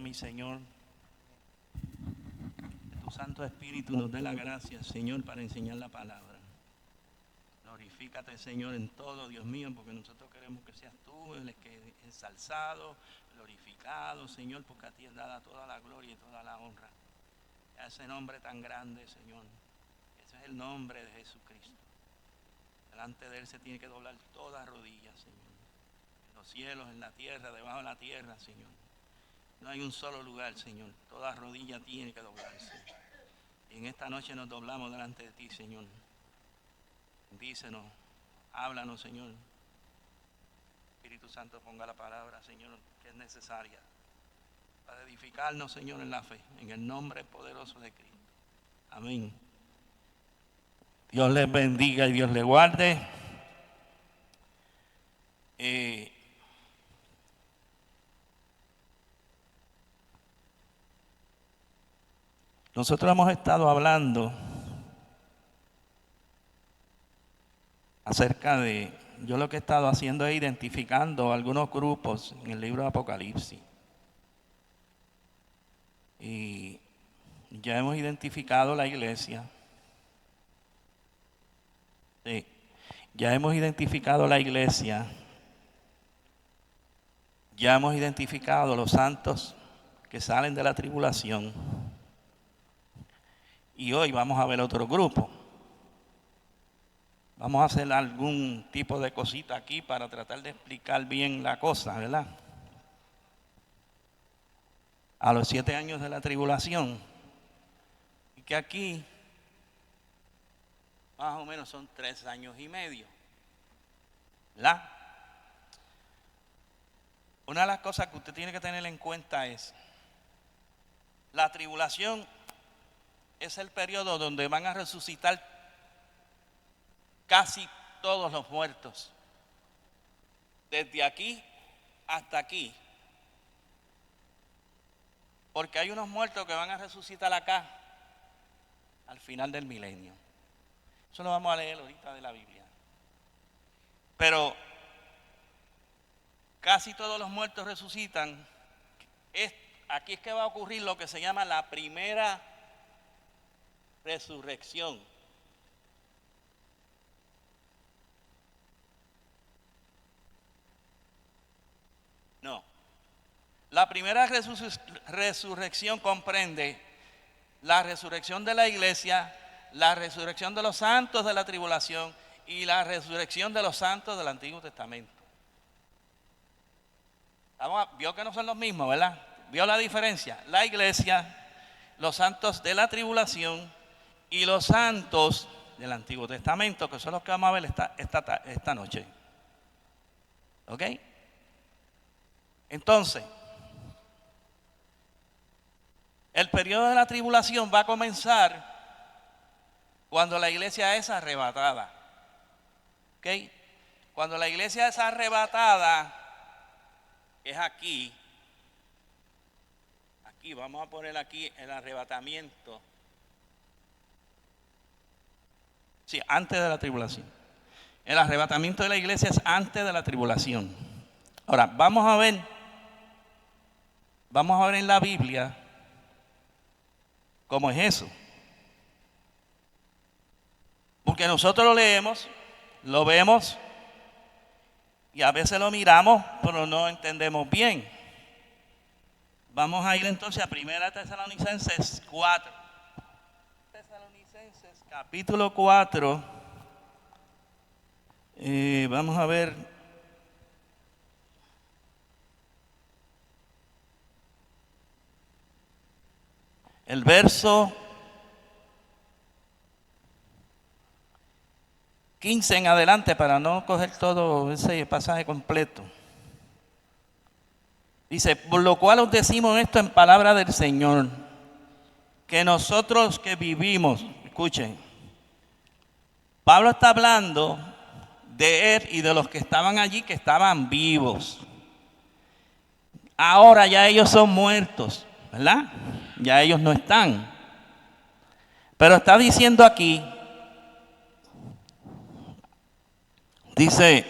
mi Señor, que tu Santo Espíritu nos dé la gracia, Señor, para enseñar la palabra. Glorifícate, Señor, en todo, Dios mío, porque nosotros queremos que seas tú el que ensalzado, glorificado, Señor, porque a ti es dada toda la gloria y toda la honra. A ese nombre tan grande, Señor. Ese es el nombre de Jesucristo. Delante de Él se tiene que doblar toda rodilla, Señor. En los cielos, en la tierra, debajo de la tierra, Señor. No hay un solo lugar, Señor. Toda rodilla tiene que doblarse. Y en esta noche nos doblamos delante de ti, Señor. Bendícenos, háblanos, Señor. Espíritu Santo, ponga la palabra, Señor, que es necesaria para edificarnos, Señor, en la fe, en el nombre poderoso de Cristo. Amén. Dios les bendiga y Dios les guarde. Nosotros hemos estado hablando acerca de, yo lo que he estado haciendo es identificando algunos grupos en el libro de Apocalipsis. Y ya hemos identificado la iglesia. Sí, ya hemos identificado la iglesia. Ya hemos identificado los santos que salen de la tribulación. Y hoy vamos a ver otro grupo. Vamos a hacer algún tipo de cosita aquí para tratar de explicar bien la cosa, ¿verdad? A los 7 años de la tribulación. Y que aquí, más o menos son 3 años y medio. ¿Verdad? Una de las cosas que usted tiene que tener en cuenta es, la tribulación es el periodo donde van a resucitar casi todos los muertos. Desde aquí hasta aquí. Porque hay unos muertos que van a resucitar acá al final del milenio. Eso lo vamos a leer ahorita de la Biblia. Pero casi todos los muertos resucitan. Aquí es que va a ocurrir lo que se llama la primera resurrección. No. La primera resurrección comprende la resurrección de la iglesia, la resurrección de los santos de la tribulación y la resurrección de los santos del Antiguo Testamento. Vio que no son los mismos, ¿verdad? ¿Vio la diferencia? La iglesia, los santos de la tribulación y los santos del Antiguo Testamento, que son los que vamos a ver esta noche. ¿Ok? Entonces, el periodo de la tribulación va a comenzar cuando la iglesia es arrebatada. ¿Ok? Cuando la iglesia es arrebatada, es aquí. Aquí, vamos a poner aquí el arrebatamiento. Sí, antes de la tribulación. El arrebatamiento de la iglesia es antes de la tribulación. Ahora, vamos a ver en la Biblia cómo es eso. Porque nosotros lo leemos, lo vemos y a veces lo miramos, pero no entendemos bien. Vamos a ir entonces a 1 Tesalonicenses 4. Tesalonicenses capítulo 4. Vamos a ver. El verso 15 en adelante, para no coger todo ese pasaje completo. Dice, por lo cual os decimos esto en palabra del Señor, que nosotros que vivimos, escuchen, Pablo está hablando de él y de los que estaban allí, que estaban vivos. Ahora ya ellos son muertos, ¿verdad? Ya ellos no están. Pero está diciendo aquí, dice,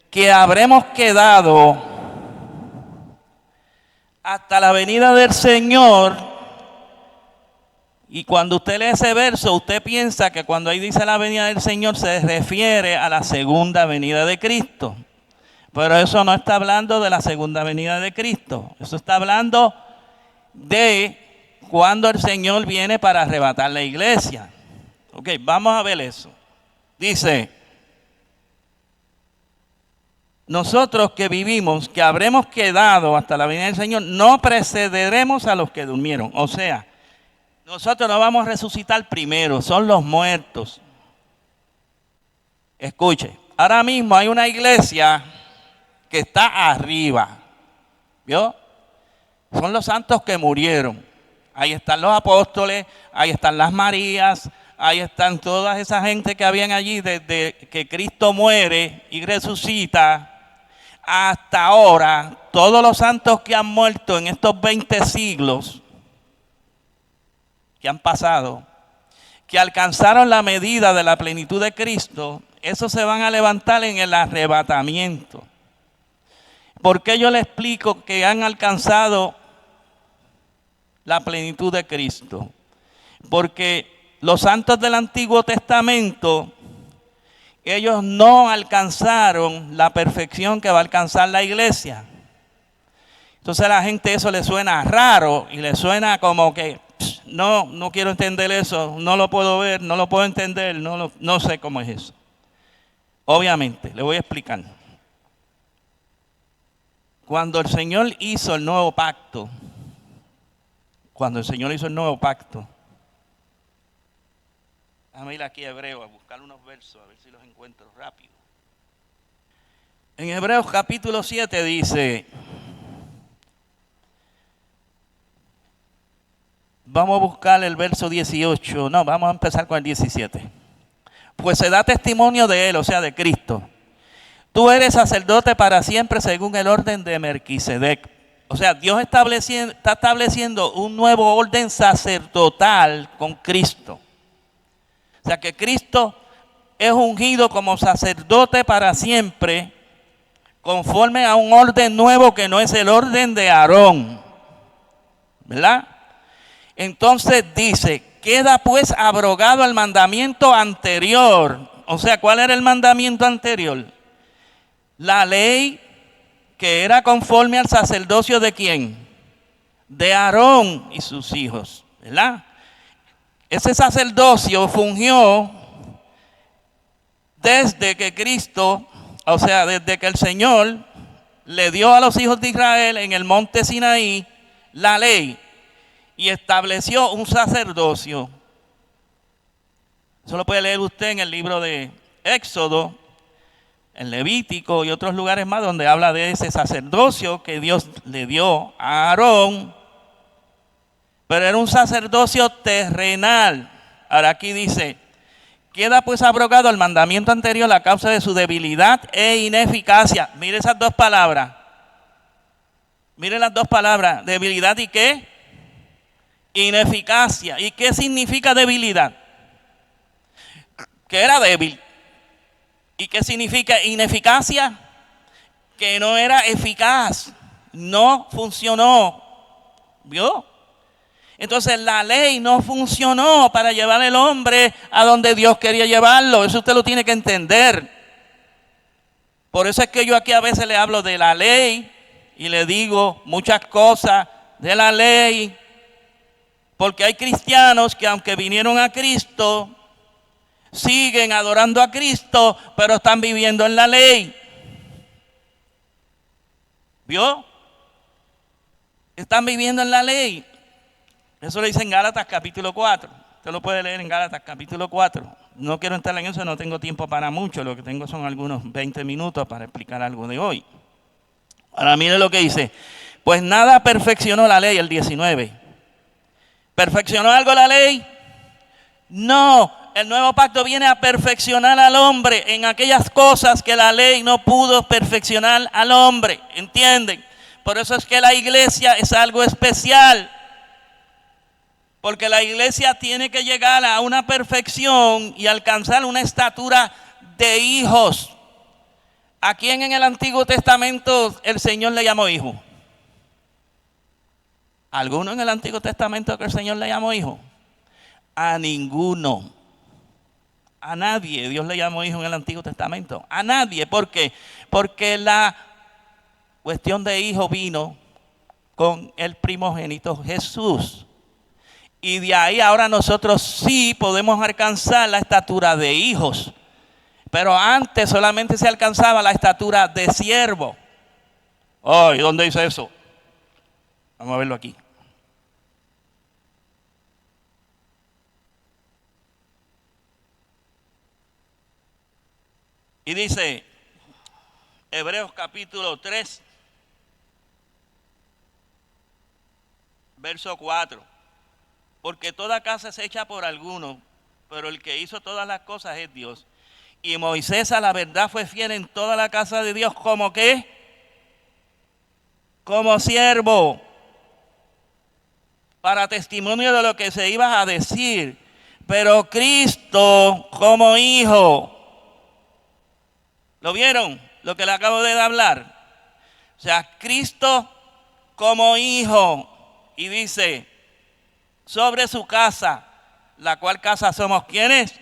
que habremos quedado hasta la venida del Señor. Y cuando usted lee ese verso, usted piensa que cuando ahí dice la venida del Señor se refiere a la segunda venida de Cristo. Pero eso no está hablando de la segunda venida de Cristo. Eso está hablando de cuando el Señor viene para arrebatar la iglesia. Ok, vamos a ver eso. Dice, nosotros que vivimos, que habremos quedado hasta la venida del Señor, no precederemos a los que durmieron. O sea, nosotros no vamos a resucitar primero, son los muertos. Escuche, ahora mismo hay una iglesia que está arriba, ¿vio? Son los santos que murieron. Ahí están los apóstoles, ahí están las Marías, ahí están toda esa gente que habían allí desde que Cristo muere y resucita hasta ahora. Todos los santos que han muerto en estos 20 siglos que han pasado, que alcanzaron la medida de la plenitud de Cristo, esos se van a levantar en el arrebatamiento. ¿Por qué yo le explico que han alcanzado la plenitud de Cristo? Porque los santos del Antiguo Testamento, ellos no alcanzaron la perfección que va a alcanzar la iglesia. Entonces a la gente eso le suena raro y le suena como que no quiero entender eso, no lo puedo ver, no lo puedo entender, no sé cómo es eso. Obviamente, le voy a explicar. Cuando el Señor hizo el nuevo pacto, déjame ir aquí a Hebreos a buscar unos versos, a ver si los encuentro rápido. En Hebreos capítulo 7 dice, vamos a buscar el verso 18, no, vamos a empezar con el 17. Pues se da testimonio de él, o sea, de Cristo. Tú eres sacerdote para siempre según el orden de Melquisedec. O sea, Dios está estableciendo un nuevo orden sacerdotal con Cristo. O sea, que Cristo es ungido como sacerdote para siempre, conforme a un orden nuevo que no es el orden de Aarón. ¿Verdad? Entonces dice, queda pues abrogado el mandamiento anterior. O sea, ¿cuál era el mandamiento anterior? La ley que era conforme al sacerdocio de ¿quién? De Aarón y sus hijos, ¿verdad? Ese sacerdocio fungió desde que Cristo, o sea, desde que el Señor le dio a los hijos de Israel en el monte Sinaí la ley y estableció un sacerdocio. Eso lo puede leer usted en el libro de Éxodo, en Levítico y otros lugares más donde habla de ese sacerdocio que Dios le dio a Aarón. Pero era un sacerdocio terrenal. Ahora aquí dice, queda pues abrogado el mandamiento anterior a causa de su debilidad e ineficacia. Mire esas dos palabras. Mire las dos palabras. ¿Debilidad y qué? Ineficacia. ¿Y qué significa debilidad? Que era débil. ¿Y qué significa ineficacia? Que no era eficaz. No funcionó. ¿Vio? Entonces la ley no funcionó para llevar al hombre a donde Dios quería llevarlo. Eso usted lo tiene que entender. Por eso es que yo aquí a veces le hablo de la ley y le digo muchas cosas de la ley. Porque hay cristianos que aunque vinieron a Cristo, siguen adorando a Cristo, pero están viviendo en la ley. ¿Vio? Están viviendo en la ley. Eso lo dice en Gálatas capítulo 4. Usted lo puede leer en Gálatas capítulo 4. No quiero entrar en eso, no tengo tiempo para mucho. Lo que tengo son algunos 20 minutos para explicar algo de hoy. Ahora mire lo que dice. Pues nada perfeccionó la ley, el 19. ¿Perfeccionó algo la ley? No. El nuevo pacto viene a perfeccionar al hombre en aquellas cosas que la ley no pudo perfeccionar al hombre. ¿Entienden? Por eso es que la iglesia es algo especial. Porque la iglesia tiene que llegar a una perfección y alcanzar una estatura de hijos. ¿A quién en el Antiguo Testamento el Señor le llamó hijo? ¿Alguno en el Antiguo Testamento que el Señor le llamó hijo? A ninguno. A nadie Dios le llamó hijo en el Antiguo Testamento. A nadie. ¿Por qué? Porque la cuestión de hijo vino con el primogénito Jesús. Y de ahí ahora nosotros sí podemos alcanzar la estatura de hijos. Pero antes solamente se alcanzaba la estatura de siervo. ¿Y dónde dice eso? Vamos a verlo aquí. Y dice, Hebreos capítulo 3, verso 4. Porque toda casa es hecha por alguno, pero el que hizo todas las cosas es Dios. Y Moisés a la verdad fue fiel en toda la casa de Dios, ¿como qué? Como siervo, para testimonio de lo que se iba a decir. Pero Cristo como hijo. ¿Lo vieron? Lo que le acabo de hablar. O sea, Cristo como hijo. Y dice, sobre su casa, la cual casa somos, ¿quiénes?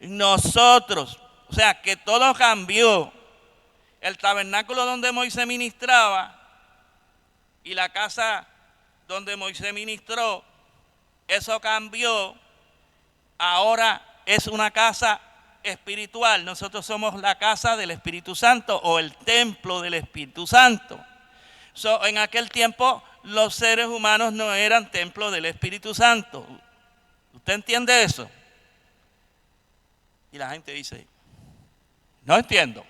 Nosotros. O sea, que todo cambió. El tabernáculo donde Moisés ministraba y la casa donde Moisés ministró, eso cambió. Ahora es una casa espiritual. Nosotros somos la casa del Espíritu Santo o el templo del Espíritu Santo. En aquel tiempo los seres humanos no eran templo del Espíritu Santo. ¿Usted entiende eso? Y la gente dice, no entiendo.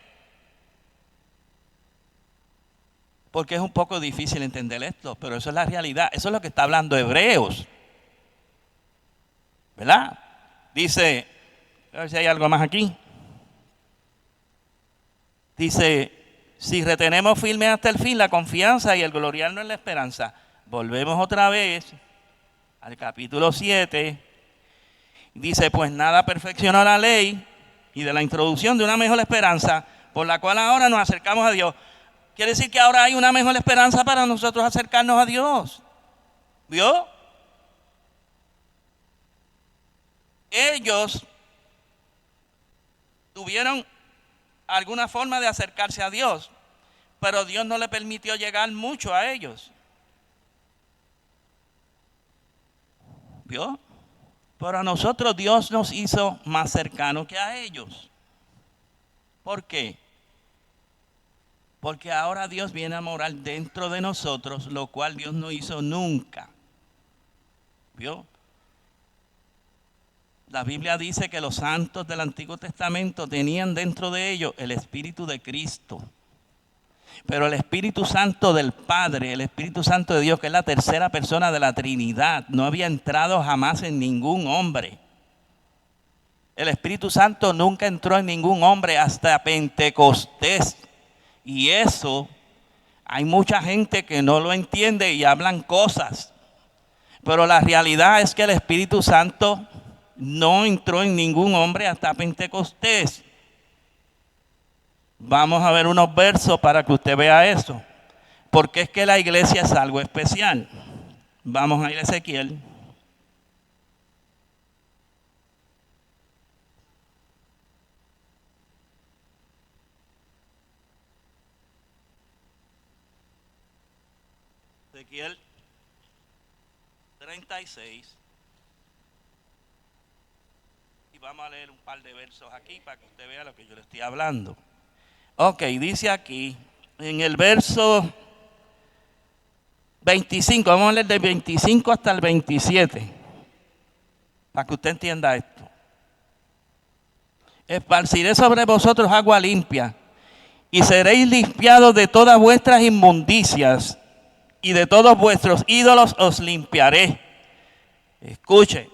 Porque es un poco difícil entender esto, pero eso es la realidad. Eso es lo que está hablando Hebreos. ¿Verdad? Dice, a ver si hay algo más aquí. Dice, si retenemos firme hasta el fin la confianza y el gloriarnos en la esperanza. Volvemos otra vez al capítulo 7. Dice, pues nada perfeccionó la ley y de la introducción de una mejor esperanza, por la cual ahora nos acercamos a Dios. Quiere decir que ahora hay una mejor esperanza para nosotros acercarnos a Dios. ¿Vio? Ellos tuvieron alguna forma de acercarse a Dios, pero Dios no le permitió llegar mucho a ellos. ¿Vio? Pero a nosotros Dios nos hizo más cercanos que a ellos. ¿Por qué? Porque ahora Dios viene a morar dentro de nosotros, lo cual Dios no hizo nunca. ¿Vio? La Biblia dice que los santos del Antiguo Testamento tenían dentro de ellos el Espíritu de Cristo. Pero el Espíritu Santo del Padre, el Espíritu Santo de Dios, que es la tercera persona de la Trinidad, no había entrado jamás en ningún hombre. El Espíritu Santo nunca entró en ningún hombre hasta Pentecostés. Y eso, hay mucha gente que no lo entiende y hablan cosas. Pero la realidad es que el Espíritu Santo no entró en ningún hombre hasta Pentecostés. Vamos a ver unos versos para que usted vea eso. Porque es que la iglesia es algo especial. Vamos a ir a Ezequiel. Ezequiel 36. Y vamos a leer un par de versos aquí para que usted vea lo que yo le estoy hablando. Ok, dice aquí, en el verso 25, vamos a leer del 25 hasta el 27, para que usted entienda esto. Esparciré sobre vosotros agua limpia, y seréis limpiados de todas vuestras inmundicias, y de todos vuestros ídolos os limpiaré. Escuche,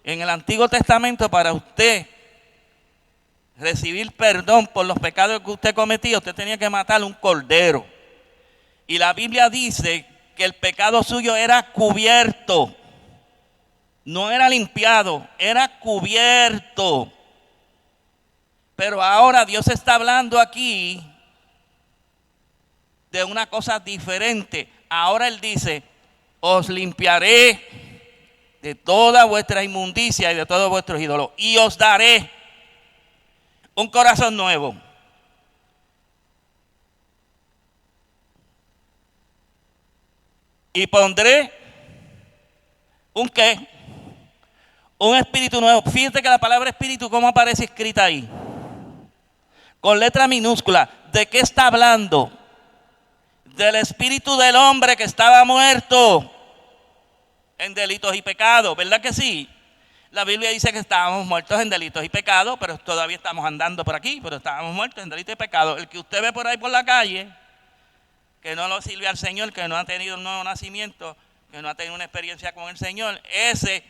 en el Antiguo Testamento para usted recibir perdón por los pecados que usted cometía, usted tenía que matar un cordero. Y la Biblia dice que el pecado suyo era cubierto. No era limpiado, era cubierto. Pero ahora Dios está hablando aquí de una cosa diferente. Ahora Él dice, os limpiaré de toda vuestra inmundicia y de todos vuestros ídolos, y os daré un corazón nuevo. Y pondré ¿un qué? Un espíritu nuevo. Fíjate que la palabra espíritu, ¿cómo aparece escrita ahí? Con letra minúscula. ¿De qué está hablando? Del espíritu del hombre que estaba muerto en delitos y pecados, ¿verdad que sí? La Biblia dice que estábamos muertos en delitos y pecados, pero todavía estamos andando por aquí, pero estábamos muertos en delitos y pecados. El que usted ve por ahí por la calle, que no lo sirve al Señor, que no ha tenido un nuevo nacimiento, que no ha tenido una experiencia con el Señor, ese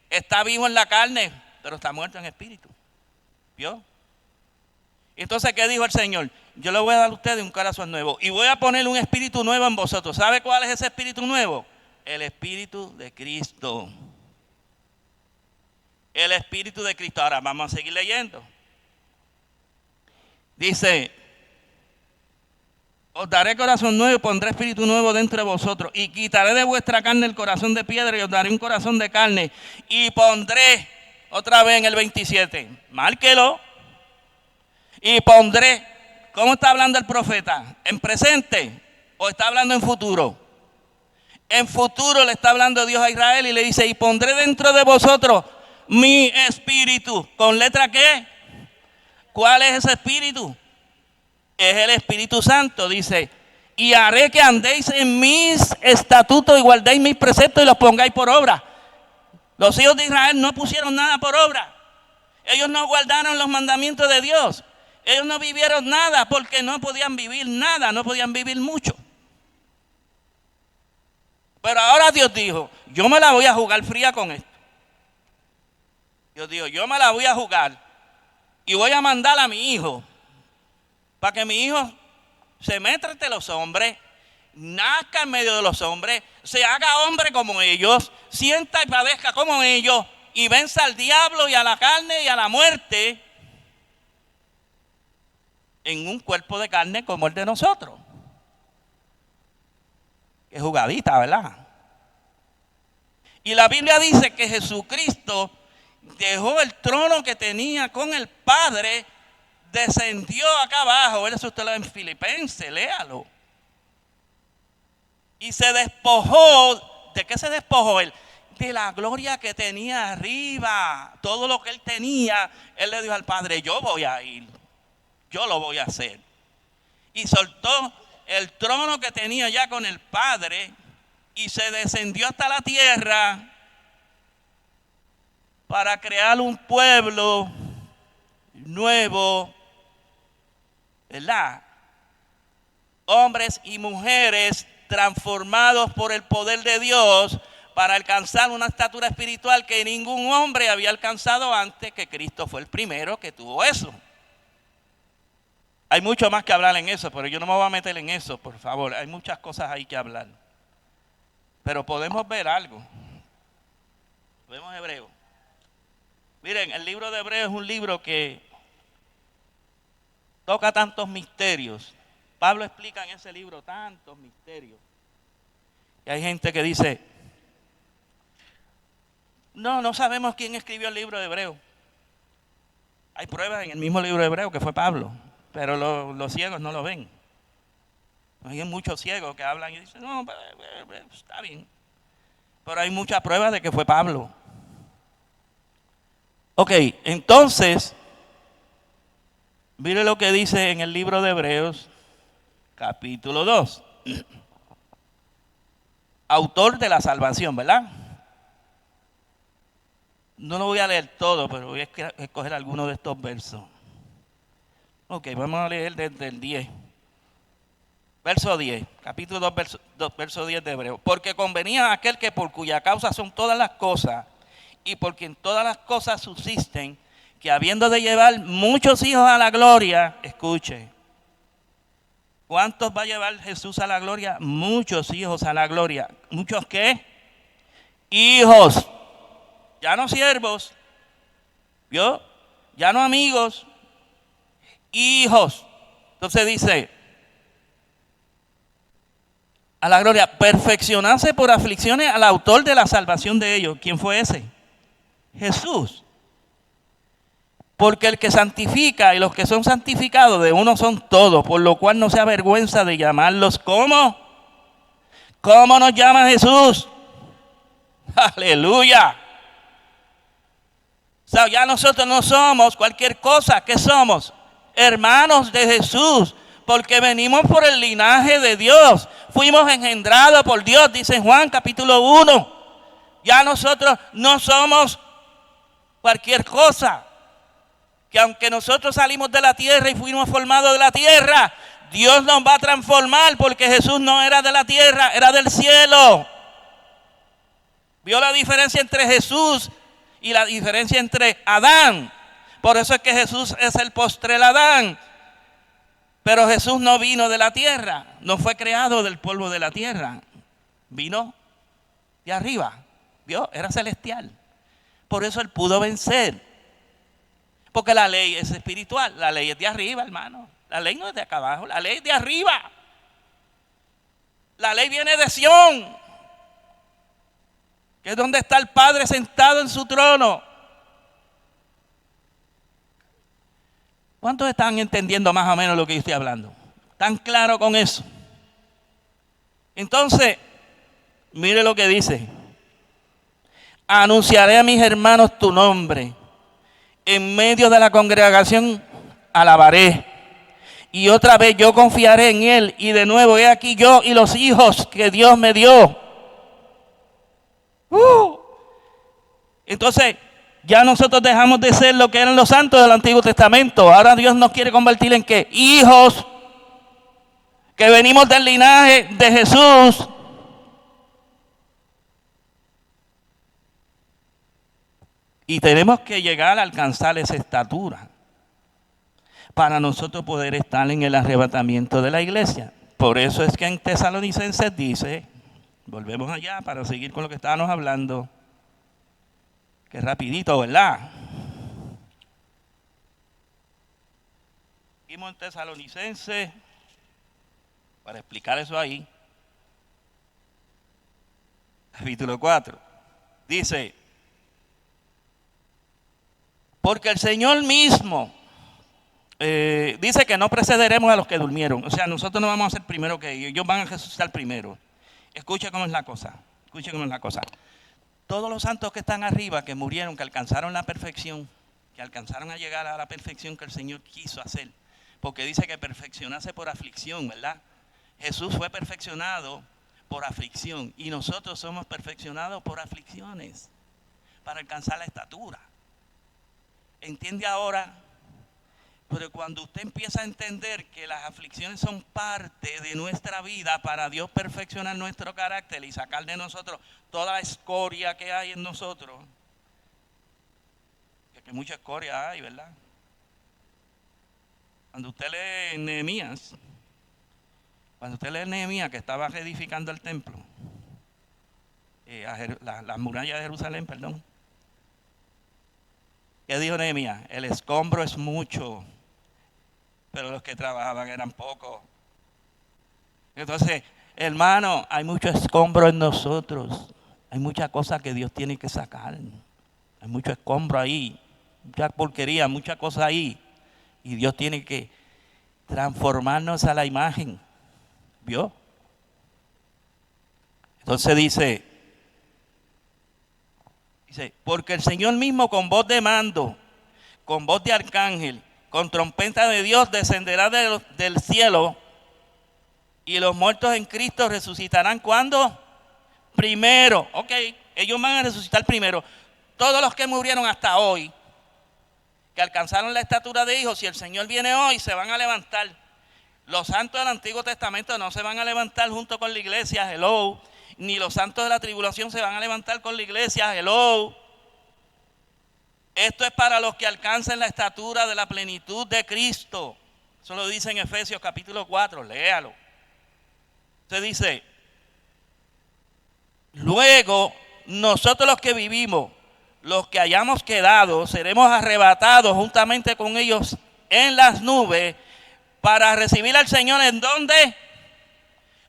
está vivo en la carne, pero está muerto en espíritu. ¿Vio? Entonces, ¿qué dijo el Señor? Yo le voy a dar a ustedes un corazón nuevo y voy a poner un espíritu nuevo en vosotros. ¿Sabe cuál es ese espíritu nuevo? El espíritu de Cristo. El espíritu de Cristo. Ahora vamos a seguir leyendo. Dice: os daré corazón nuevo y pondré espíritu nuevo dentro de vosotros. Y quitaré de vuestra carne el corazón de piedra y os daré un corazón de carne. Y pondré, otra vez en el 27, márquelo. Y pondré, ¿cómo está hablando el profeta? ¿En presente o está hablando en futuro? En futuro le está hablando Dios a Israel y le dice: y pondré dentro de vosotros mi espíritu. ¿Con letra qué? ¿Cuál es ese espíritu? Es el Espíritu Santo, dice: y haré que andéis en mis estatutos y guardéis mis preceptos y los pongáis por obra. Los hijos de Israel no pusieron nada por obra. Ellos no guardaron los mandamientos de Dios. Ellos no vivieron nada porque no podían vivir nada, no podían vivir mucho. Pero ahora Dios dijo: yo me la voy a jugar fría con esto. Dios dijo: yo me la voy a jugar y voy a mandar a mi hijo para que mi hijo se meta entre los hombres, nazca en medio de los hombres, se haga hombre como ellos, sienta y padezca como ellos y venza al diablo y a la carne y a la muerte en un cuerpo de carne como el de nosotros. Qué jugadita, ¿verdad? Y la Biblia dice que Jesucristo dejó el trono que tenía con el Padre, descendió acá abajo. Eso usted lo ve en Filipenses, léalo. Y se despojó. ¿De qué se despojó él? De la gloria que tenía arriba. Todo lo que él tenía, él le dijo al Padre: yo voy a ir, yo lo voy a hacer. Y soltó el trono que tenía ya con el Padre y se descendió hasta la tierra para crear un pueblo nuevo, ¿verdad? Hombres y mujeres transformados por el poder de Dios para alcanzar una estatura espiritual que ningún hombre había alcanzado antes, que Cristo fue el primero que tuvo eso. Hay mucho más que hablar en eso, pero yo no me voy a meter en eso, por favor. Hay muchas cosas ahí que hablar. Pero podemos ver algo. Vemos Hebreo. Miren, el libro de Hebreo es un libro que toca tantos misterios. Pablo explica en ese libro tantos misterios. Y hay gente que dice: no sabemos quién escribió el libro de Hebreo. Hay pruebas en el mismo libro de Hebreo que fue Pablo, pero los ciegos no lo ven. Hay muchos ciegos que hablan y dicen: no, está bien. Pero hay muchas pruebas de que fue Pablo. Ok, entonces, mire lo que dice en el libro de Hebreos, capítulo 2. Autor de la salvación, ¿verdad? No lo voy a leer todo, pero voy a escoger algunos de estos versos. Ok, vamos a leer desde el 10. Verso 10, capítulo 2, verso 10 de Hebreos. Porque convenía a aquel que por cuya causa son todas las cosas y por quien todas las cosas subsisten, que habiendo de llevar muchos hijos a la gloria, escuche, ¿cuántos va a llevar Jesús a la gloria? Muchos hijos a la gloria. ¿Muchos qué? Hijos. Ya no siervos, ¿vio? Ya no amigos, hijos. Entonces dice: a la gloria. Perfeccionarse por aflicciones al autor de la salvación de ellos. ¿Quién fue ese? Jesús. Porque el que santifica y los que son santificados de uno son todos, por lo cual no se avergüenza de llamarlos como. ¿Cómo nos llama Jesús? Aleluya. O sea, ya nosotros no somos cualquier cosa. ¿Qué somos? Hermanos de Jesús, porque venimos por el linaje de Dios. Fuimos engendrados por Dios, dice Juan capítulo 1. Ya nosotros no somos cualquier cosa. Que aunque nosotros salimos de la tierra y fuimos formados de la tierra, Dios nos va a transformar, porque Jesús no era de la tierra, era del cielo. ¿Vio la diferencia entre Jesús y la diferencia entre Adán? Por eso es que Jesús es el postrer Adán. Pero Jesús no vino de la tierra, no fue creado del polvo de la tierra. Vino de arriba, ¿vio? Era celestial. Por eso él pudo vencer. Porque la ley es espiritual, la ley es de arriba, hermano. La ley no es de acá abajo, la ley es de arriba. La ley viene de Sión, que es donde está el Padre sentado en su trono. ¿Cuántos están entendiendo más o menos lo que yo estoy hablando? ¿Están claros con eso? Entonces, mire lo que dice. Anunciaré a mis hermanos tu nombre. En medio de la congregación alabaré. Y otra vez yo confiaré en él. Y de nuevo he aquí yo y los hijos que Dios me dio. Entonces, ya nosotros dejamos de ser lo que eran los santos del Antiguo Testamento. Ahora Dios nos quiere convertir en ¿qué? Hijos. Que venimos del linaje de Jesús. Y tenemos que llegar a alcanzar esa estatura para nosotros poder estar en el arrebatamiento de la iglesia. Por eso es que en Tesalonicenses dice, volvemos allá para seguir con lo que estábamos hablando, que rapidito, ¿verdad? Seguimos en Tesalonicenses, para explicar eso ahí, capítulo 4, dice, porque el Señor mismo dice que no precederemos a los que durmieron. O sea, nosotros no vamos a ser primero que ellos. Ellos van a resucitar primero. Escuche cómo es la cosa. Escuche cómo es la cosa. Todos los santos que están arriba, que murieron, que alcanzaron la perfección, que alcanzaron a llegar a la perfección que el Señor quiso hacer. Porque dice que perfeccionase por aflicción, ¿verdad? Jesús fue perfeccionado por aflicción. Y nosotros somos perfeccionados por aflicciones para alcanzar la estatura. ¿Entiende ahora? Pero cuando usted empieza a entender que las aflicciones son parte de nuestra vida para Dios perfeccionar nuestro carácter y sacar de nosotros toda la escoria que hay en nosotros, que mucha escoria hay, ¿verdad? Cuando usted lee Nehemías, que estaba reedificando el templo, las murallas de Jerusalén, perdón. ¿Qué dijo Nehemías? El escombro es mucho, pero los que trabajaban eran pocos. Entonces, hermano, hay mucho escombro en nosotros. Hay muchas cosas que Dios tiene que sacar. Hay mucho escombro ahí, mucha porquería, muchas cosas ahí. Y Dios tiene que transformarnos a la imagen. ¿Vio? Entonces dice, porque el Señor mismo con voz de mando, con voz de arcángel, con trompeta de Dios descenderá del cielo y los muertos en Cristo resucitarán. ¿Cuándo? Primero. Ok, ellos van a resucitar primero. Todos los que murieron hasta hoy, que alcanzaron la estatura de hijos, si el Señor viene hoy, se van a levantar. Los santos del Antiguo Testamento no se van a levantar junto con la iglesia, hello. Ni los santos de la tribulación se van a levantar con la iglesia, hello. Esto es para los que alcancen la estatura de la plenitud de Cristo. Eso lo dice en Efesios capítulo 4, léalo. Se dice, luego nosotros los que vivimos, los que hayamos quedado, seremos arrebatados juntamente con ellos en las nubes para recibir al Señor. ¿En dónde?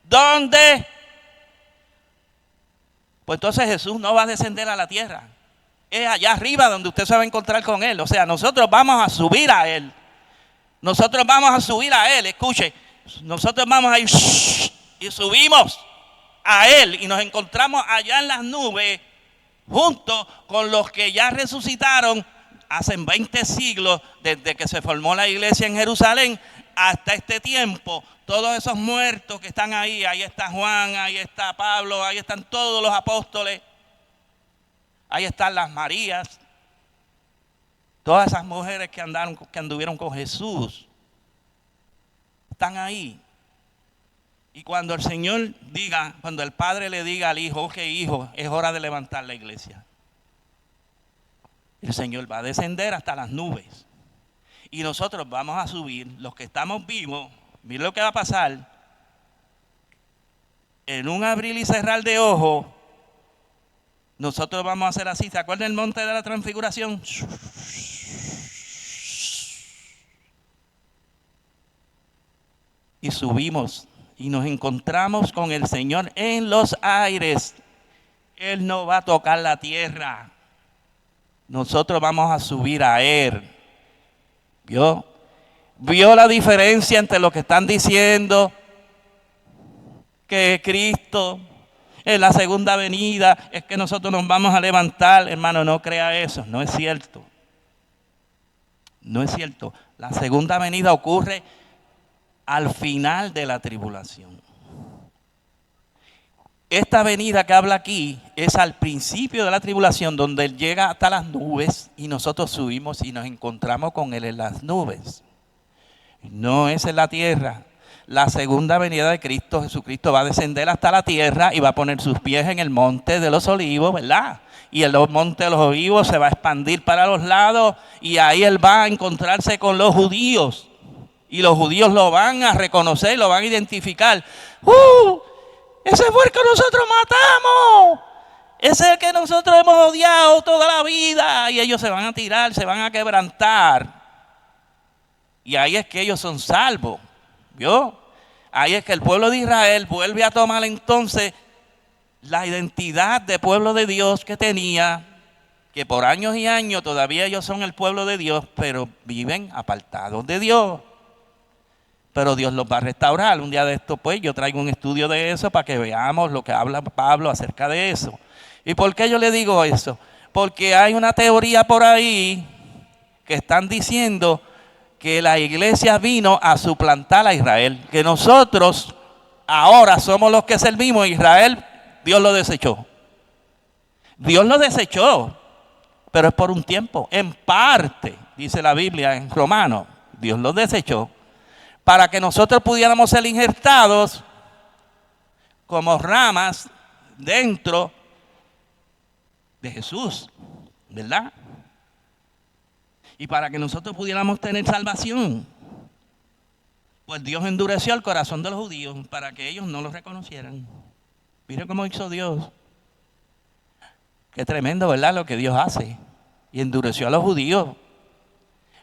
¿Dónde? pues entonces Jesús no va a descender a la tierra. Es allá arriba donde usted se va a encontrar con Él. O sea, nosotros vamos a subir a Él. Nosotros vamos a subir a Él. Escuche, nosotros vamos a ir y subimos a Él y nos encontramos allá en las nubes junto con los que ya resucitaron hace 20 siglos desde que se formó la iglesia en Jerusalén hasta este tiempo. Todos esos muertos que están ahí está Juan, ahí está Pablo, ahí están todos los apóstoles, ahí están las Marías, todas esas mujeres que anduvieron con Jesús, están ahí. Y cuando el Señor diga, cuando el Padre le diga al Hijo, ok, hijo, es hora de levantar la iglesia, el Señor va a descender hasta las nubes. Y nosotros vamos a subir, los que estamos vivos, miren lo que va a pasar. En un abrir y cerrar de ojos, nosotros vamos a hacer así. ¿Se acuerdan del monte de la transfiguración? Y subimos y nos encontramos con el Señor en los aires. Él no va a tocar la tierra. Nosotros vamos a subir a Él. ¿Vio la diferencia entre lo que están diciendo? Que Cristo en la segunda venida es que nosotros nos vamos a levantar. Hermano, no crea eso, no es cierto. No es cierto. La segunda venida ocurre al final de la tribulación. Esta venida que habla aquí es al principio de la tribulación, donde Él llega hasta las nubes y nosotros subimos y nos encontramos con Él en las nubes. No es en la tierra. La segunda venida de Cristo, Jesucristo, va a descender hasta la tierra y va a poner sus pies en el monte de los olivos, ¿verdad? Y el monte de los olivos se va a expandir para los lados y ahí Él va a encontrarse con los judíos. Y los judíos lo van a reconocer, lo van a identificar. Ese fue el que nosotros matamos. Ese es el que nosotros hemos odiado toda la vida. Y ellos se van a tirar, se van a quebrantar. Y ahí es que ellos son salvos. ¿Vio? Ahí es que el pueblo de Israel vuelve a tomar entonces la identidad de pueblo de Dios que tenía, que por años y años todavía ellos son el pueblo de Dios, pero viven apartados de Dios. Pero Dios los va a restaurar. Un día de esto, pues, yo traigo un estudio de eso para que veamos lo que habla Pablo acerca de eso. ¿Y por qué yo le digo eso? Porque hay una teoría por ahí que están diciendo que la iglesia vino a suplantar a Israel. Que nosotros ahora somos los que servimos a Israel. Dios lo desechó. Dios lo desechó, pero es por un tiempo. En parte, dice la Biblia en Romanos, Dios lo desechó para que nosotros pudiéramos ser injertados como ramas dentro de Jesús, ¿verdad? Y para que nosotros pudiéramos tener salvación, pues Dios endureció el corazón de los judíos para que ellos no lo reconocieran. Mire cómo hizo Dios. Qué tremendo, ¿verdad? Lo que Dios hace. Y endureció a los judíos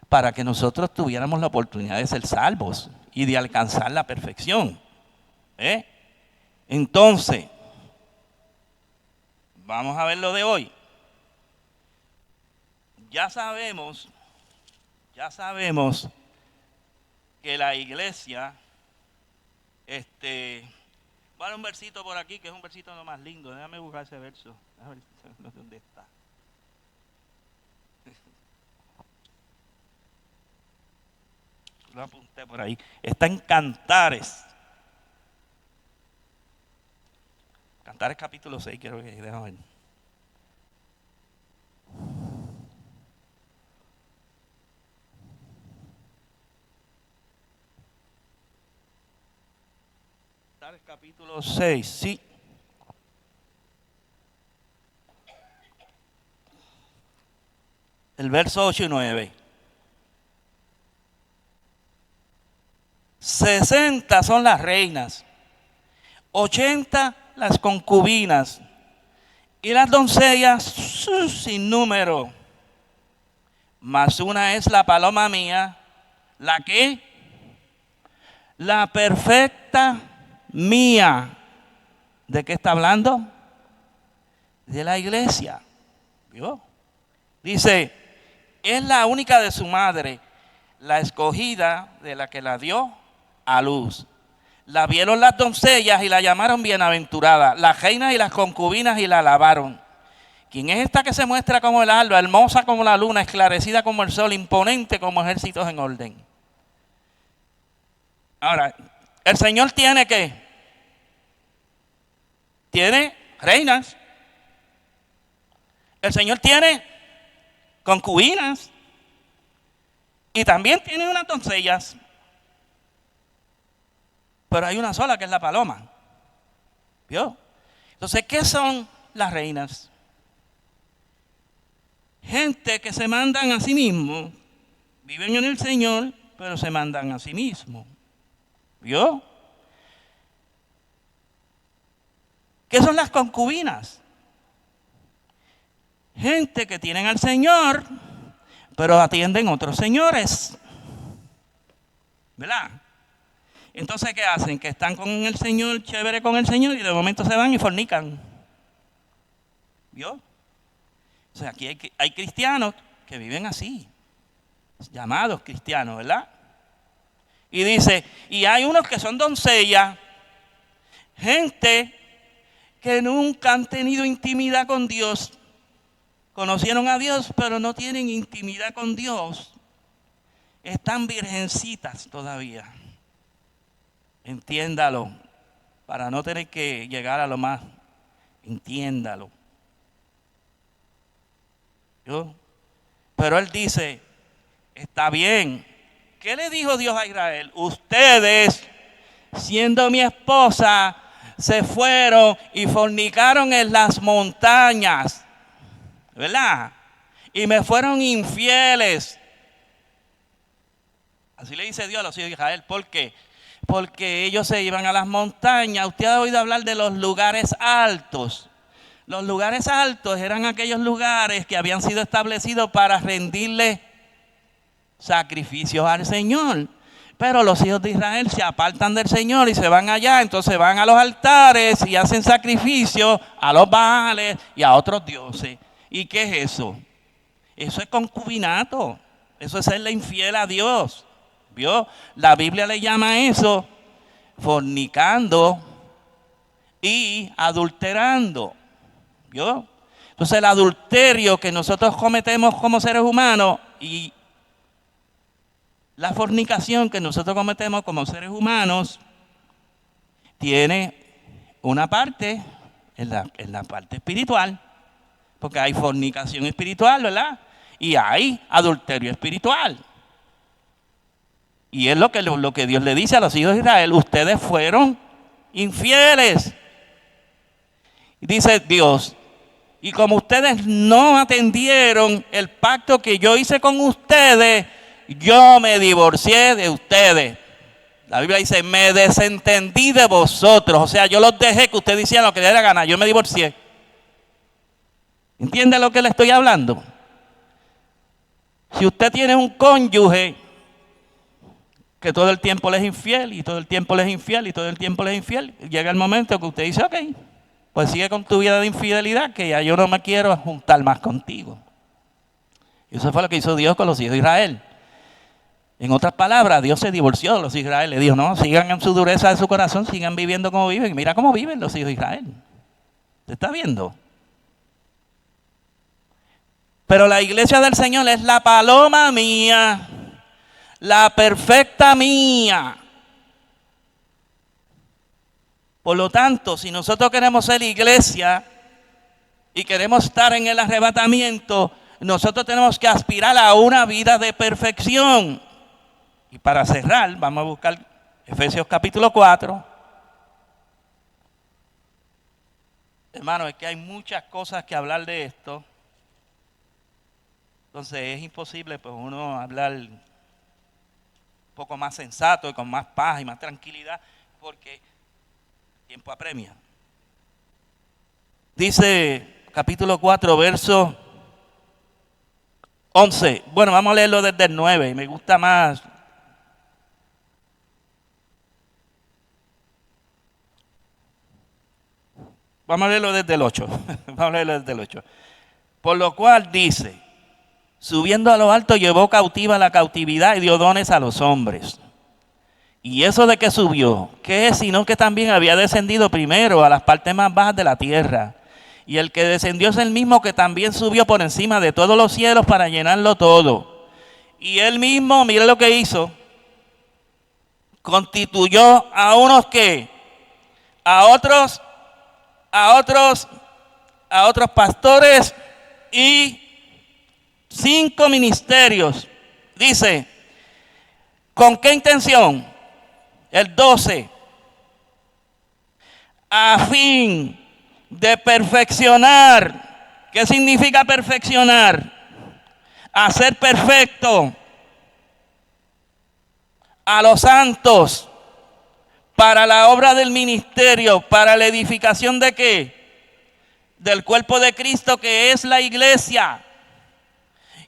para que nosotros tuviéramos la oportunidad de ser salvos y de alcanzar la perfección. Entonces, vamos a ver lo de hoy. Ya sabemos que la iglesia, bueno, un versito por aquí, que es un versito no más lindo. Déjame buscar ese verso. A ver dónde está. Lo apunté por ahí. Está en Cantares. Cantares capítulo 6, quiero que déjame ver. Cantares capítulo 6, sí. El verso 8 y 9. 60 son las reinas, 80 las concubinas y las doncellas sin número. Mas una es la paloma mía, la que, la perfecta mía. ¿De qué está hablando? de la iglesia. ¿Vio? Dice, es la única de su madre, la escogida de la que la dio a luz. La vieron las doncellas y la llamaron bienaventurada, las reinas y las concubinas y la alabaron. ¿Quién es esta que se muestra como el alba, hermosa como la luna, esclarecida como el sol, imponente como ejércitos en orden? Ahora, el Señor tiene ¿qué? Tiene reinas. El Señor tiene concubinas. Y también tiene unas doncellas. Pero hay una sola que es la paloma. ¿Vio? Entonces, ¿qué son las reinas? Gente que se mandan a sí mismos, viven en el Señor, pero se mandan a sí mismos. ¿Vio? ¿Qué son las concubinas? Gente que tienen al Señor, pero atienden otros señores. ¿Verdad? Entonces, ¿qué hacen? Que están con el Señor, chévere con el Señor, y de momento se van y fornican. ¿Vio? O sea, aquí hay cristianos que viven así, llamados cristianos, ¿verdad? Y dice, y hay unos que son doncellas, gente que nunca han tenido intimidad con Dios, conocieron a Dios, pero no tienen intimidad con Dios, están virgencitas todavía. Entiéndalo, para no tener que llegar a lo más, entiéndalo. ¿Yo? Pero él dice, está bien. ¿Qué le dijo Dios a Israel? Ustedes, siendo mi esposa, se fueron y fornicaron en las montañas, ¿verdad? Y me fueron infieles. Así le dice Dios a los hijos de Israel. ¿Por qué? Porque ellos se iban a las montañas. Usted ha oído hablar de los lugares altos. Los lugares altos eran aquellos lugares que habían sido establecidos para rendirle sacrificios al Señor. Pero los hijos de Israel se apartan del Señor y se van allá. Entonces van a los altares y hacen sacrificios a los Baales y a otros dioses. ¿Y qué es eso? Eso es concubinato. Eso es serle infiel a Dios. ¿Vio? La Biblia le llama a eso fornicando y adulterando. ¿Vio? Entonces el adulterio que nosotros cometemos como seres humanos y la fornicación que nosotros cometemos como seres humanos tiene una parte en la parte espiritual, porque hay fornicación espiritual, ¿verdad? Y hay adulterio espiritual. Y es lo que Dios le dice a los hijos de Israel, ustedes fueron infieles. Dice Dios, y como ustedes no atendieron el pacto que yo hice con ustedes, yo me divorcié de ustedes. La Biblia dice, me desentendí de vosotros. O sea, yo los dejé que ustedes hicieran lo que les diera gana. Yo me divorcié. ¿Entiende lo que le estoy hablando? Si usted tiene un cónyuge que todo el tiempo le es infiel, y todo el tiempo le es infiel, y todo el tiempo le es infiel, llega el momento que usted dice, ok, pues sigue con tu vida de infidelidad, que ya yo no me quiero juntar más contigo. Y eso fue lo que hizo Dios con los hijos de Israel. En otras palabras, Dios se divorció de los hijos de Israel. Le dijo, no, sigan en su dureza de su corazón, sigan viviendo como viven. Mira cómo viven los hijos de Israel. ¿Se está viendo? Pero la iglesia del Señor es la paloma mía, la perfecta mía. Por lo tanto, si nosotros queremos ser iglesia y queremos estar en el arrebatamiento, nosotros tenemos que aspirar a una vida de perfección. Y para cerrar, vamos a buscar Efesios capítulo 4. Hermano, es que hay muchas cosas que hablar de esto. Entonces es imposible pues uno hablar un poco más sensato y con más paz y más tranquilidad, porque el tiempo apremia. Dice capítulo 4, verso 11. Bueno, vamos a leerlo desde el 9. Me gusta más. Vamos a leerlo desde el 8. Vamos a leerlo desde el 8. Por lo cual dice, subiendo a lo alto llevó cautiva la cautividad y dio dones a los hombres. Y eso de que subió, ¿qué es? Sino que también había descendido primero a las partes más bajas de la tierra. Y el que descendió es el mismo que también subió por encima de todos los cielos para llenarlo todo. Y él mismo, mire lo que hizo, constituyó a unos que, a otros pastores y 5 ministerios. Dice, ¿con qué intención? El 12, a fin de perfeccionar. ¿Qué significa perfeccionar? Hacer perfecto a los santos para la obra del ministerio, para la edificación de ¿qué? Del cuerpo de Cristo, que es la iglesia.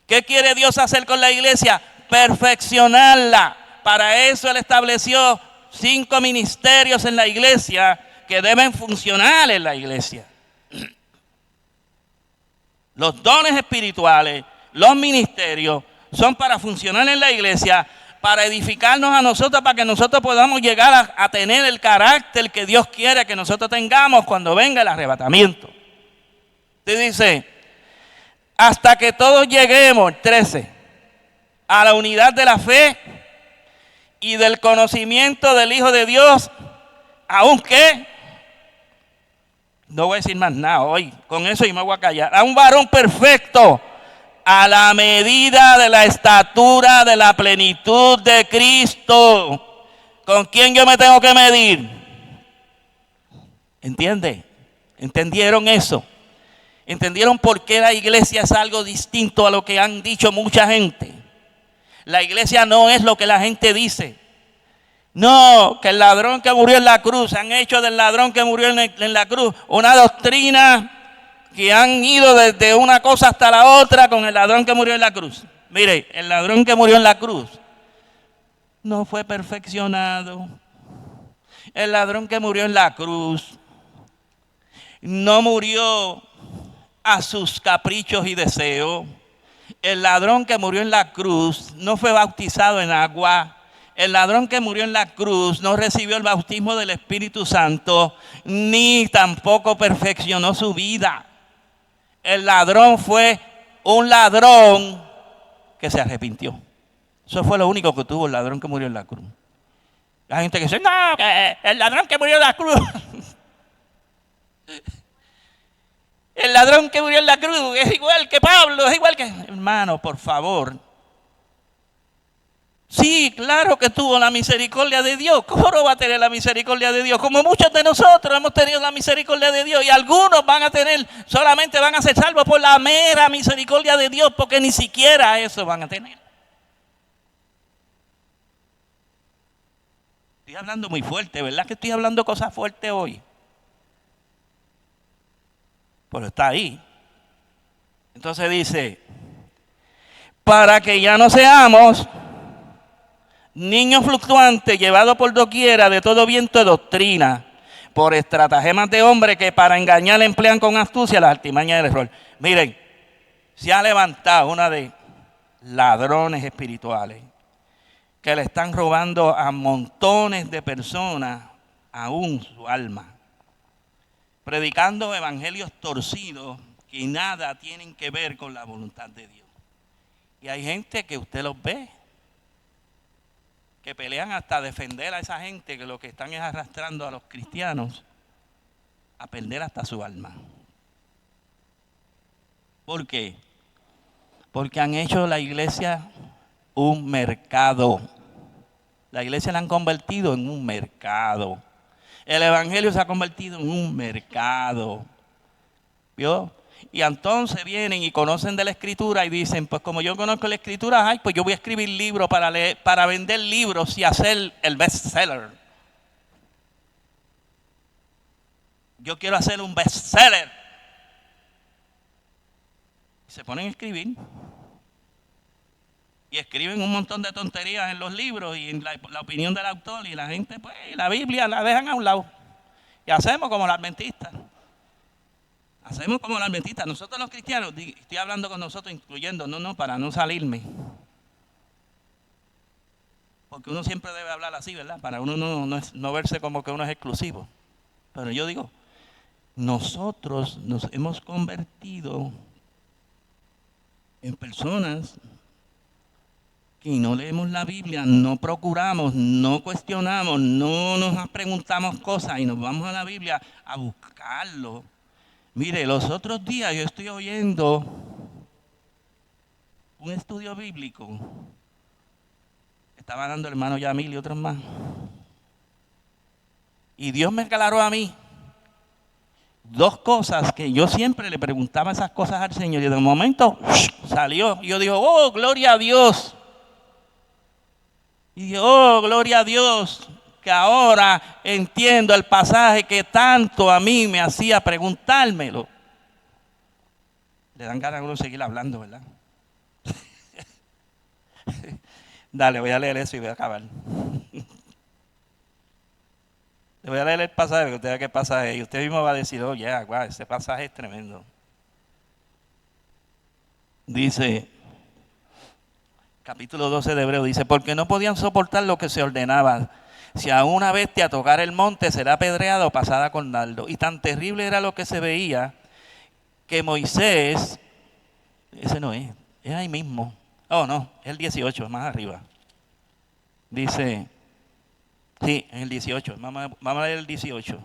¿Qué quiere Dios hacer con la iglesia? Perfeccionarla. Para eso Él estableció 5 ministerios en la iglesia que deben funcionar en la iglesia. Los dones espirituales, los ministerios, son para funcionar en la iglesia, para edificarnos a nosotros, para que nosotros podamos llegar a tener el carácter que Dios quiere que nosotros tengamos cuando venga el arrebatamiento. Usted dice, hasta que todos lleguemos, 13, a la unidad de la fe y del conocimiento del Hijo de Dios, aunque no voy a decir más nada hoy, con eso yo me voy a callar, a un varón perfecto, a la medida de la estatura de la plenitud de Cristo. ¿Con quién yo me tengo que medir? ¿Entiende? ¿Entendieron eso? ¿Entendieron por qué la iglesia es algo distinto a lo que han dicho mucha gente? La iglesia no es lo que la gente dice. No, que el ladrón que murió en la cruz, han hecho del ladrón que murió en la cruz una doctrina que han ido desde una cosa hasta la otra con el ladrón que murió en la cruz. Mire, el ladrón que murió en la cruz no fue perfeccionado. El ladrón que murió en la cruz no murió a sus caprichos y deseos. El ladrón que murió en la cruz no fue bautizado en agua. El ladrón que murió en la cruz no recibió el bautismo del Espíritu Santo, ni tampoco perfeccionó su vida. El ladrón fue un ladrón que se arrepintió. Eso fue lo único que tuvo el ladrón que murió en la cruz. La gente que dice, no, que el ladrón que murió en la cruz. El ladrón que murió en la cruz es igual que Pablo, es igual que... Hermano, por favor. Sí, claro que tuvo la misericordia de Dios. ¿Cómo no va a tener la misericordia de Dios? Como muchos de nosotros hemos tenido la misericordia de Dios. Y algunos van a tener, solamente van a ser salvos por la mera misericordia de Dios, porque ni siquiera eso van a tener. Estoy hablando muy fuerte, ¿verdad que estoy hablando cosas fuertes hoy? Pero está ahí. Entonces dice, para que ya no seamos niños fluctuantes llevados por doquiera de todo viento de doctrina, por estratagemas de hombres que para engañar emplean con astucia las artimañas del error. Miren, se ha levantado una de ladrones espirituales que le están robando a montones de personas aún su alma, predicando evangelios torcidos que nada tienen que ver con la voluntad de Dios. Y hay gente que usted los ve, que pelean hasta defender a esa gente, que lo que están es arrastrando a los cristianos a perder hasta su alma. ¿Por qué? Porque han hecho la iglesia un mercado. La iglesia la han convertido en un mercado. El evangelio se ha convertido en un mercado. ¿Vio? Y entonces vienen y conocen de la escritura y dicen, pues como yo conozco la escritura, ay, pues yo voy a escribir libros para leer, para vender libros y hacer el bestseller. Yo quiero hacer un bestseller. Se ponen a escribir. Y escriben un montón de tonterías en los libros y en la opinión del autor, y la gente, pues, la Biblia la dejan a un lado. Y hacemos como los adventistas. hacemos como la adventista. Nosotros los cristianos, estoy hablando con nosotros, incluyendo, no, para no salirme. Porque uno siempre debe hablar así, ¿verdad? Para uno no verse como que uno es exclusivo. Pero yo digo, nosotros nos hemos convertido en personas que no leemos la Biblia, no procuramos, no cuestionamos, no nos preguntamos cosas y nos vamos a la Biblia a buscarlo. Mire, los otros días yo estoy oyendo un estudio bíblico. Estaba dando el hermano Yamil y otros más. Y Dios me aclaró a mí dos cosas que yo siempre le preguntaba esas cosas al Señor. Y de momento salió. Y yo digo, oh, gloria a Dios. Y digo, oh, gloria a Dios, que ahora entiendo el pasaje que tanto a mí me hacía preguntármelo. Le dan ganas a uno seguir hablando, ¿verdad? Dale, voy a leer eso y voy a acabar. Le voy a leer el pasaje, porque usted vea qué pasaje es. Y usted mismo va a decir, oh, yeah, wow, ese pasaje es tremendo. Dice, capítulo 12 de Hebreo, dice, porque no podían soportar lo que se ordenaba. Si a una bestia tocar el monte será apedreada o pasada con dardo. Y tan terrible era lo que se veía que Moisés, ese no es ahí mismo. Oh, no, es el 18, más arriba. Dice, sí, es el 18, vamos a leer el 18.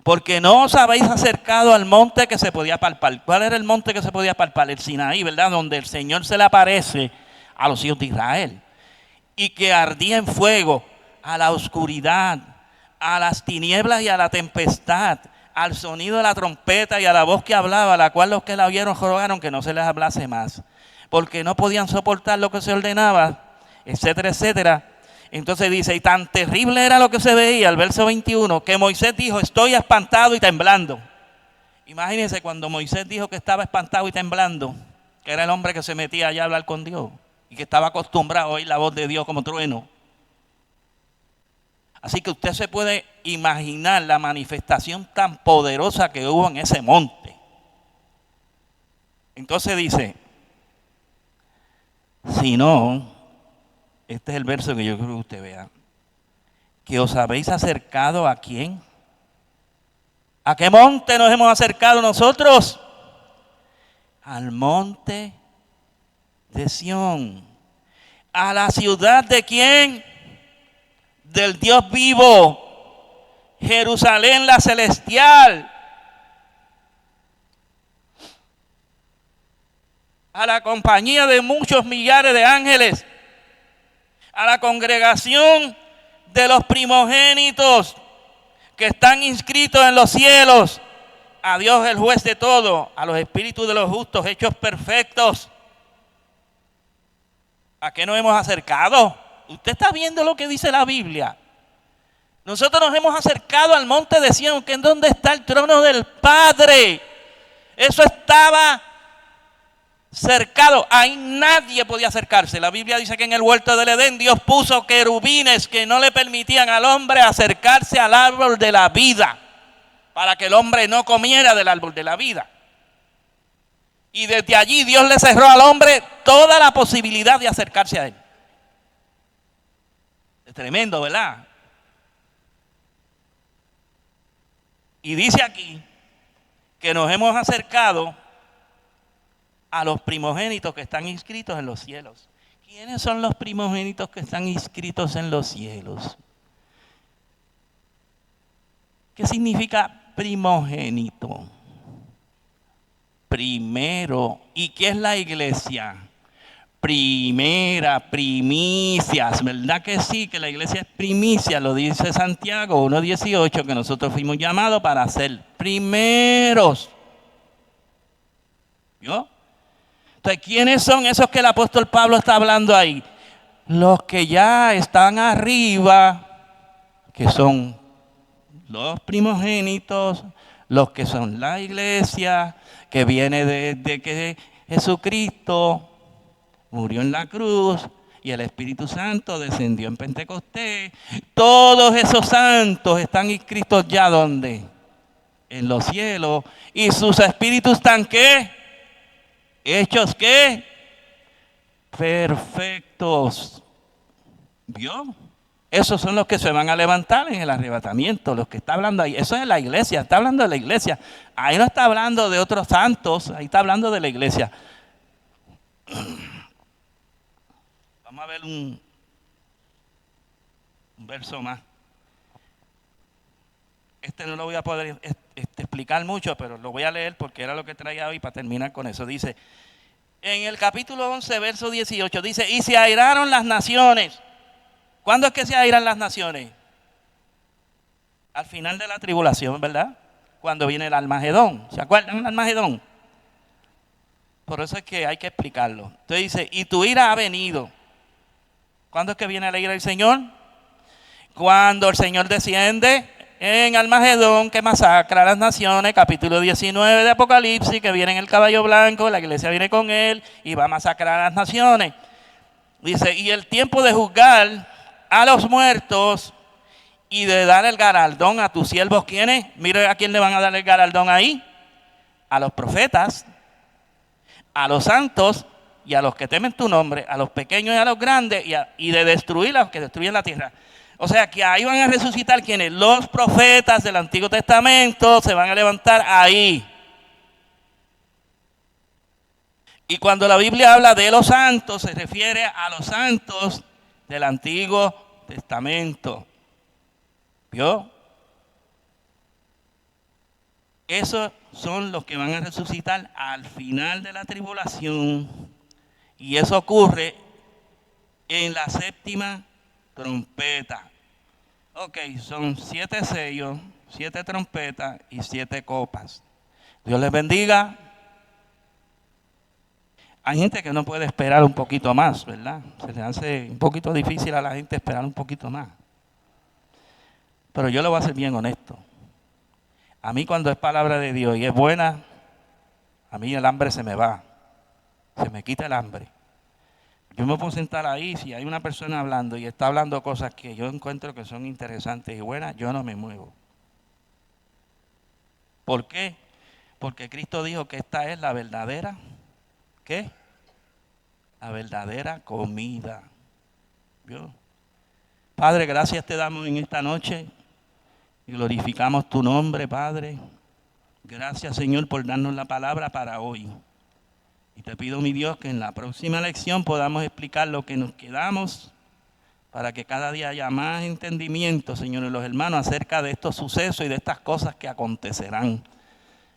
Porque no os habéis acercado al monte que se podía palpar. ¿Cuál era el monte que se podía palpar? El Sinaí, ¿verdad? Donde el Señor se le aparece a los hijos de Israel. Y que ardía en fuego, a la oscuridad, a las tinieblas y a la tempestad, al sonido de la trompeta y a la voz que hablaba, la cual los que la oyeron rogaron que no se les hablase más, porque no podían soportar lo que se ordenaba, etcétera, etcétera. Entonces dice, y tan terrible era lo que se veía, el verso 21, que Moisés dijo, estoy espantado y temblando. Imagínense cuando Moisés dijo que estaba espantado y temblando, que era el hombre que se metía allá a hablar con Dios y que estaba acostumbrado a oír la voz de Dios como trueno. Así que usted se puede imaginar la manifestación tan poderosa que hubo en ese monte. Entonces dice, si no, este es el verso que yo creo que usted vea, que os habéis acercado ¿a quién? ¿A qué monte nos hemos acercado nosotros? Al monte de Sión. ¿A la ciudad de quién? Del Dios vivo, Jerusalén la celestial, a la compañía de muchos millares de ángeles, a la congregación de los primogénitos que están inscritos en los cielos, a Dios el juez de todo, a los espíritus de los justos hechos perfectos. ¿A qué nos hemos acercado? Usted está viendo lo que dice la Biblia. Nosotros nos hemos acercado al monte de Sión, que es donde está el trono del Padre. Eso estaba cercado. Ahí nadie podía acercarse. La Biblia dice que en el huerto del Edén Dios puso querubines que no le permitían al hombre acercarse al árbol de la vida, para que el hombre no comiera del árbol de la vida. Y desde allí Dios le cerró al hombre toda la posibilidad de acercarse a él. Es tremendo, ¿verdad? Y dice aquí que nos hemos acercado a los primogénitos que están inscritos en los cielos. ¿Quiénes son los primogénitos que están inscritos en los cielos? ¿Qué significa primogénito? Primero. ¿Y qué es la iglesia? Primera, primicias, ¿verdad que sí? Que la iglesia es primicia, lo dice Santiago 1:18, que nosotros fuimos llamados para ser primeros. ¿Yo? Entonces, ¿quiénes son esos que el apóstol Pablo está hablando ahí? Los que ya están arriba, que son los primogénitos, los que son la iglesia, que viene desde que Jesucristo murió en la cruz y el Espíritu Santo descendió en Pentecostés. Todos esos santos están inscritos ya ¿dónde? en los cielos, y sus espíritus están ¿qué? Hechos ¿qué? Perfectos. ¿Vio? Esos son los que se van a levantar en el arrebatamiento, los que está hablando ahí. Eso es la iglesia, está hablando de la iglesia. Ahí no está hablando de otros santos, ahí está hablando de la iglesia. Vamos a ver un verso más. Este no lo voy a poder explicar mucho, pero lo voy a leer porque era lo que traía hoy para terminar con eso. Dice, en el capítulo 11, verso 18, dice, y se airaron las naciones. ¿Cuándo es que se airan las naciones? Al final de la tribulación, ¿verdad? Cuando viene el Armagedón. ¿Se acuerdan del Armagedón? Por eso es que hay que explicarlo. Entonces dice, y tu ira ha venido. ¿Cuándo es que viene la ira del Señor? Cuando el Señor desciende en Armagedón, que masacra a las naciones, capítulo 19 de Apocalipsis, que viene en el caballo blanco, la iglesia viene con él y va a masacrar a las naciones. Dice, y el tiempo de juzgar a los muertos y de dar el galardón a tus siervos. ¿Quiénes? Mire a quién le van a dar el galardón ahí. A los profetas, a los santos y a los que temen tu nombre, a los pequeños y a los grandes, y de destruir a los que destruyen la tierra. O sea que ahí van a resucitar quienes, los profetas del Antiguo Testamento se van a levantar ahí. Y cuando la Biblia habla de los santos, se refiere a los santos del Antiguo Testamento. ¿Vio? Esos son los que van a resucitar al final de la tribulación. Y eso ocurre en la séptima trompeta. Ok, son 7 sellos, 7 trompetas y 7 copas. Dios les bendiga. Hay gente que no puede esperar un poquito más, ¿verdad? Se le hace un poquito difícil a la gente esperar un poquito más. Pero yo le voy a ser bien honesto. A mí cuando es palabra de Dios y es buena, a mí el hambre se me va. Se me quita el hambre. Yo me puedo sentar ahí, si hay una persona hablando y está hablando cosas que yo encuentro que son interesantes y buenas, yo no me muevo. ¿Por qué? Porque Cristo dijo que esta es la verdadera, ¿qué? La verdadera comida. ¿Vio? Padre, gracias te damos en esta noche y glorificamos tu nombre, Padre. Gracias, Señor, por darnos la palabra para hoy. Y te pido, mi Dios, que en la próxima lección podamos explicar lo que nos quedamos para que cada día haya más entendimiento, Señor, y los hermanos, acerca de estos sucesos y de estas cosas que acontecerán.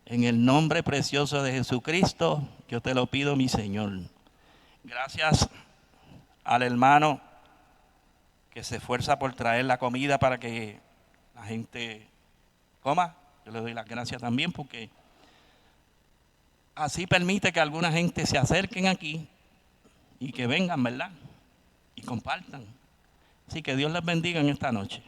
En el nombre precioso de Jesucristo, yo te lo pido, mi Señor. Gracias al hermano que se esfuerza por traer la comida para que la gente coma. Yo le doy las gracias también porque así permite que alguna gente se acerquen aquí y que vengan, ¿verdad? Y compartan. Así que Dios les bendiga en esta noche.